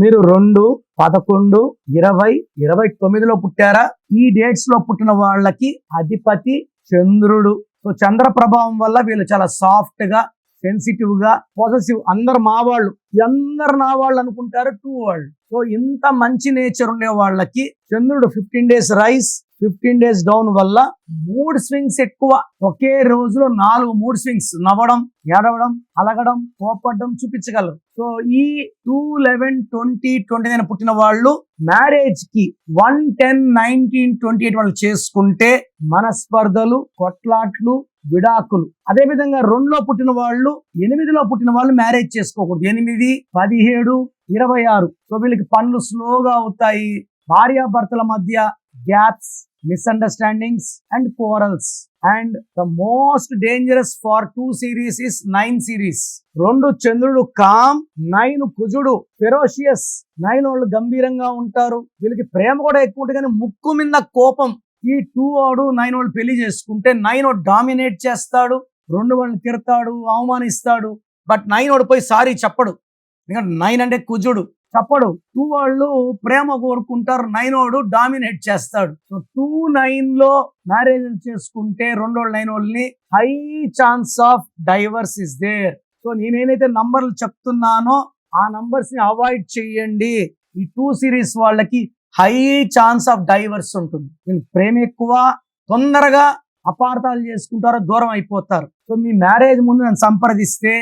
మీరు 2, 11, 20, 29లో పుట్టారా? ఈ డేట్స్ లో పుట్టిన వాళ్ళకి అధిపతి చంద్రుడు. సో చంద్ర ప్రభావం వల్ల వీళ్ళు చాలా సాఫ్ట్ గా, సెన్సిటివ్ గా, పాజిటివ్. అందరు మా వాళ్ళు, అందరు నా వాళ్ళు అనుకుంటారు, 2 వాళ్ళు. సో ఇంత మంచి నేచర్ ఉండే వాళ్ళకి చంద్రుడు 15 డేస్ రైస్, 15 డేస్ డౌన్ వల్ల మూడ్ స్వింగ్స్ ఎక్కువ. ఒకే రోజులో 4 మూడ్ స్వింగ్స్, నవ్వడం, ఏడవడం, అలగడం, కోపడడం చూపించగలరు. సో ఈ 2, 11, 20, 29 పుట్టిన వాళ్ళు మ్యారేజ్ కి 1, 10, 19, 28 వాళ్ళు చేసుకుంటే మనస్పర్ధలు, కొట్లాట్లు, విడాకులు. అదే విధంగా 2లో పుట్టిన వాళ్ళు, 8లో పుట్టిన వాళ్ళు మ్యారేజ్ చేసుకోకూడదు. 8, 17, 26. సో వీళ్ళకి పనులు స్లోగా అవుతాయి. భార్యాభర్తల మధ్య gaps, misunderstandings and quarrels. And the most dangerous far 2 series is 9 series. 2 చంద్రుడు కామ్, 9 కుజుడు ఫెరోషియస్. 9 వాళ్ళు గంభీరంగా ఉంటారు. వీళ్ళకి ప్రేమ కూడా ఎక్కువ ఉంటుంది, కానీ ముక్కు మీద కోపం. ఈ 2 వాడు 9 వాళ్ళు పెళ్లి చేసుకుంటే 9 వాడు డామినేట్ చేస్తాడు, 2 వాళ్ళని తిడతాడు, అవమానిస్తాడు. బట్ 9 వాడు పోయి సారీ చెప్పడు, ఎందుకంటే 9 అంటే కుజుడు, చెప్పడు. 2 వాళ్ళు ప్రేమ కోరుకుంటారు, 9 వాడు డామినేట్ చేస్తాడు. సో 2, 9లో మ్యారేజ్ చేసుకుంటే 2 వాళ్ళు 9 వాళ్ళని high chance of divorce is there. So నేనేనైతే నంబర్లు చెప్తున్నానో ఆ నంబర్స్ ని అవాయిడ్ చేయండి. ఈ 2 series వాళ్ళకి హై ఛాన్స్ ఆఫ్ డైవర్స్ ఉంటుంది. వీళ్ళు ప్రేమ ఎక్కువ, తొందరగా అపార్థాలు చేసుకుంటారో, దూరం అయిపోతారు. సో మీ మ్యారేజ్ ముందు నన్ను సంప్రదిస్తే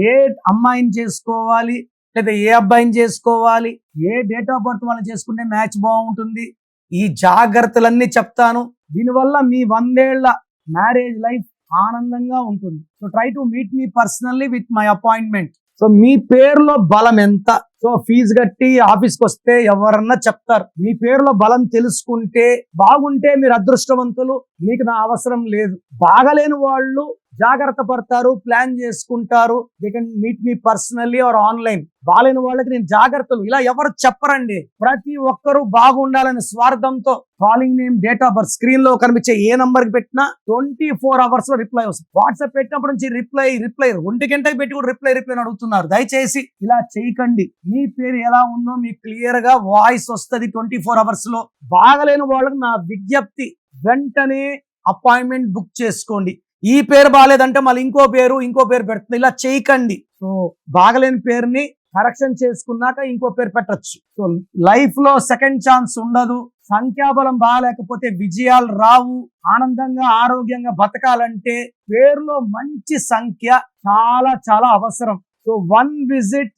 ఏ అమ్మాయిని చేసుకోవాలి, లేదా ఏ అబ్బాయిని చేసుకోవాలి, ఏ డేట్ ఆఫ్ బర్త్ వాళ్ళని చేసుకుంటే మ్యాచ్ బాగుంటుంది, ఈ జాగ్రత్తలన్నీ చెప్తాను. దీనివల్ల మీ 100 ఏళ్ల మ్యారేజ్ లైఫ్ ఆనందంగా ఉంటుంది. So try to meet me personally with my appointment. So మీ పేరులో బలం ఎంత? సో ఫీజు కట్టి ఆఫీస్కి వస్తే ఎవరన్నా చెప్తారు. మీ పేరులో బలం తెలుసుకుంటే, బాగుంటే మీరు అదృష్టవంతులు, మీకు నా అవసరం లేదు. బాగలేని వాళ్ళు జాగ్రత్త పడతారు, ప్లాన్ చేసుకుంటారు. They can meet me personally or online. బాలేని వాళ్ళకి నేను జాగ్రత్తలు ఇలా ఎవరు చెప్పరండి. ప్రతి ఒక్కరూ బాగుండాలని స్వార్థంతో calling name, date of birth, screen లో కనిపించే ఏ నంబర్ కి పెట్టినా 24 hours లో రిప్లై వస్తుంది. వాట్సాప్ పెట్టినప్పటి నుంచి రిప్లై 2 గంటలకు పెట్టి కూడా రిప్లై అడుగుతున్నారు. దయచేసి ఇలా చేయకండి. మీ పేరు ఎలా ఉందో మీకు క్లియర్ గా వాయిస్ వస్తుంది 24 hours లో. బాగలేని వాళ్ళకి నా విజ్ఞప్తి, వెంటనే అపాయింట్మెంట్ బుక్ చేసుకోండి. ఈ పేరు బాగాలేదంటే మళ్ళీ ఇంకో పేరు పెడుతుంది. ఇలా చేయకండి. సో బాగలేని పేరుని కరెక్షన్ చేసుకున్నాక ఇంకో పేరు పెట్టచ్చు. సో లైఫ్ లో సెకండ్ ఛాన్స్ ఉండదు. సంఖ్యాబలం బాగాలేకపోతే విజయాలు రావు. ఆనందంగా, ఆరోగ్యంగా బతకాలంటే పేరులో మంచి సంఖ్య చాలా చాలా అవసరం. So 1 visit